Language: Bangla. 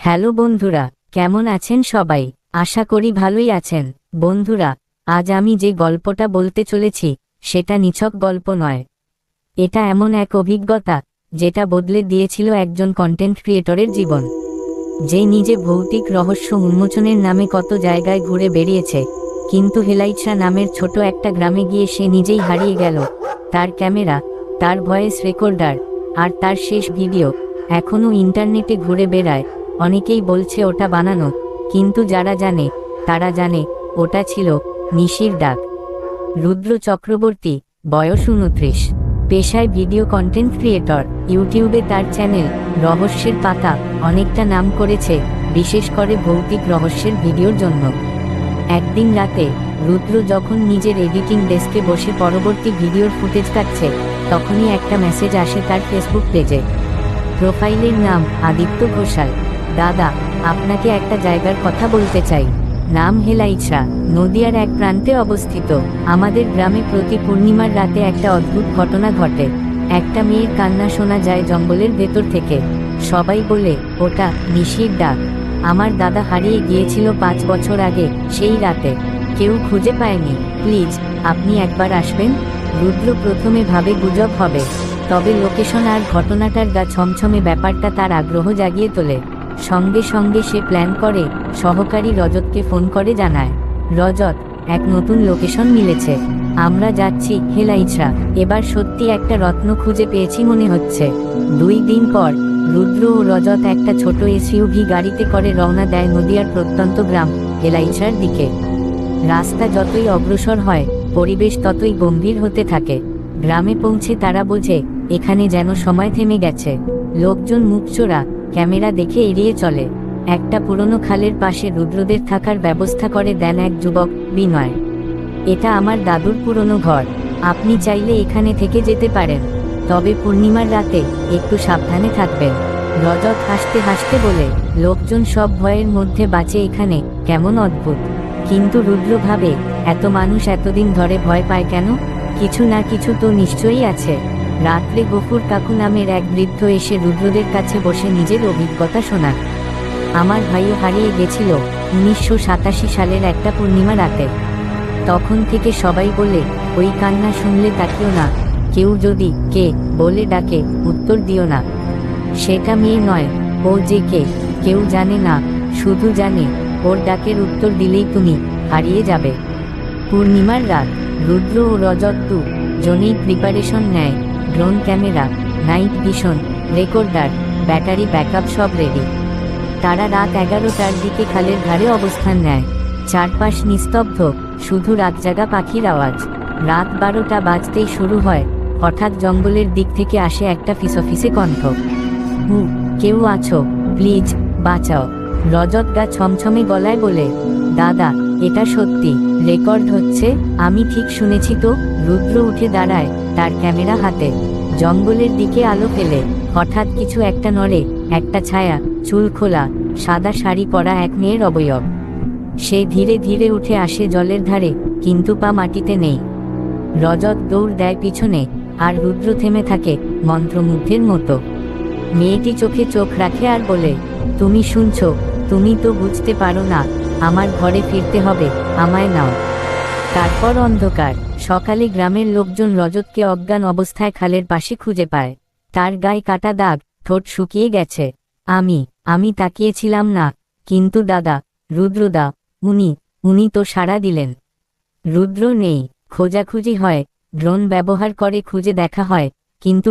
হ্যালো বন্ধুরা, কেমন আছেন সবাই? আশা করি ভালোই আছেন। বন্ধুরা, আজ আমি যে গল্পটা বলতে চলেছি সেটা নিছক গল্প নয়। এটা এমন এক অভিজ্ঞতা যেটা বদলে দিয়েছিল একজন কন্টেন্ট ক্রিয়েটরের জীবন। যে নিজে ভৌতিক রহস্য উন্মোচনের নামে কত জায়গায় ঘুরে বেরিয়েছে, কিন্তু হেলাইছড়া নামের ছোট একটা গ্রামে গিয়ে সে নিজেই হারিয়ে গেল। তার ক্যামেরা, তার ভয়েস রেকর্ডার আর তার শেষ ভিডিও এখনও ইন্টারনেটে ঘুরে বেড়ায়। অনেকেই বলছে ওটা বানানো, কিন্তু যারা জানে তারা জানে ওটা ছিল নিশির ডাক। রুদ্র চক্রবর্তী, বয়স 29, পেশায় ভিডিও কন্টেন্ট ক্রিয়েটর। ইউটিউবে তার চ্যানেল রহস্যের পাতা অনেকটা নাম করেছে, বিশেষ করে ভৌতিক রহস্যের ভিডিওর জন্য। একদিন রাতে রুদ্র যখন নিজের এডিটিং ডেস্কে বসে পরবর্তী ভিডিওর ফুটেজ কাটছে, তখনই একটা মেসেজ আসে তার ফেসবুক পেজে। প্রোফাইলের নাম আদিত্য ঘোষাল। দাদা, আপনাকে একটা জায়গার কথা বলতে চাই। নাম হেলাইছড়া, নদিয়ার এক প্রান্তে অবস্থিত। আমাদের গ্রামে প্রতি পূর্ণিমার রাতে একটা অদ্ভুত ঘটনা ঘটে। একটা মেয়ের কান্না শোনা যায় জঙ্গলের ভেতর থেকে। সবাই বলে ওটা নিশির ডাক। আমার দাদা হারিয়ে গিয়েছিল 5 বছর আগে সেই রাতে। কেউ খুঁজে পায়নি। প্লিজ, আপনি একবার আসবেন। রুদ্র প্রথমে ভাবে গুজব হবে, তবে লোকেশন আর ঘটনাটার গা ছমছমে ব্যাপারটা তার আগ্রহ জাগিয়ে তোলে। সঙ্গে সঙ্গে সে প্ল্যান করে, সহকারী রজতকে ফোন করে জানায়, রজত, এক নতুন লোকেশন মিলেছে। আমরা যাচ্ছি হেলাইছড়া। এবার সত্যি একটা রত্ন খুঁজে পেয়েছি মনে হচ্ছে। 2 দিন পর রুদ্র ও রজত একটা ছোট এসইউভি গাড়িতে করে রওনা দেয় নদিয়ার প্রত্যন্ত গ্রাম হেলাইছড়ার দিকে। রাস্তা যতই অগ্রসর হয়, পরিবেশ ততই গম্ভীর হতে থাকে। গ্রামে পৌঁছে তারা বোঝে এখানে যেন সময় থেমে গেছে। লোকজন মুখচোরা, ক্যামেরা দেখে এড়িয়ে চলে। একটা পুরনো খালের পাশে রুদ্রদের থাকার ব্যবস্থা করে দেন এক যুবক, বিনয়। এটা আমার দাদুর পুরনো ঘর, আপনি চাইলে এখানে থেকে যেতে পারেন, তবে পূর্ণিমার রাতে একটু সাবধানে থাকবেন। রজত হাসতে হাসতে বলে, লোকজন সব ভয়ের মধ্যে বাঁচে এখানে, কেমন অদ্ভুত। কিন্তু রুদ্র ভাবে, এত মানুষ এতদিন ধরে ভয় পায় কেন? কিছু না কিছু তো নিশ্চয়ই আছে। রাত্রে গফুর কাকু নামের এক বৃদ্ধ এসে রুদ্রদের কাছে বসে নিজের অভিজ্ঞতা শোনান। আমার ভাইও হারিয়ে গেছিল 1987 সালের একটা পূর্ণিমা রাতে। তখন থেকে সবাই বলে, ওই কান্না শুনলে তাকিও না, কেউ যদি কে বলে ডাকে উত্তর দিও না। সেটা মেয়ে নয়, ও যে কে কেউ জানে না, শুধু জানে ওর ডাকের উত্তর দিলেই তুমি হারিয়ে যাবে। পূর্ণিমার রাত। রুদ্র ও রজত 2 জনেই প্রিপারেশন নেয়। Drone camera, night vision, recorder, battery backup সব রেডি। তারা রাত 11টার দিকে খালের ধারে অবস্থান নেয়। চারপাশ নিস্তব্ধ, শুধু রাতজাগা পাখির আওয়াজ। রাত 12টা বাজতেই শুরু হয়, হঠাৎ জঙ্গলের দিক থেকে আসে একটা ফিসফিসে কণ্ঠ। কেউ আছো? প্লিজ বাঁচাও। রজত গা ছমছমে গলায় বলে, দাদা, এটা সত্যি, রেকর্ড হচ্ছে, আমি ঠিক শুনেছি তো। রুদ্র উঠে দাঁড়ায়, তার ক্যামেরা হাতে। জঙ্গলের দিকে আলো ফেলে হঠাৎ কিছু একটা নড়ে, একটা ছায়া, চুল খোলা, সাদা শাড়ি পরা এক মেয়ের অবয়ব। সে ধীরে ধীরে উঠে আসে জলের ধারে, কিন্তু পা মাটিতে নেই। রজত দৌড় দেয় পিছনে, আর রুদ্র থেমে থাকে মন্ত্রমুগ্ধের মতো। মেয়েটি চোখে চোখ রাখে আর বলে, তুমি শুনছো? তুমি তো বুঝতে পারো না, আমার ঘরে ফিরতে হবে, আমায় নাও। তারপর অন্ধকার। সকালে গ্রামের লোকজন রজতকে অজ্ঞান অবস্থায় খালের পাশে খুঁজে পায়। তার গায়ে কাটা দাগ, ঠোঁট শুকিয়ে গেছে। আমি তাকিয়েছিলাম না, কিন্তু দাদা, রুদ্রদা, উনি তো সাড়া দিলেন। রুদ্র নেই। খোঁজাখুঁজি হয়, ড্রোন ব্যবহার করে খুঁজে দেখা হয়, কিন্তু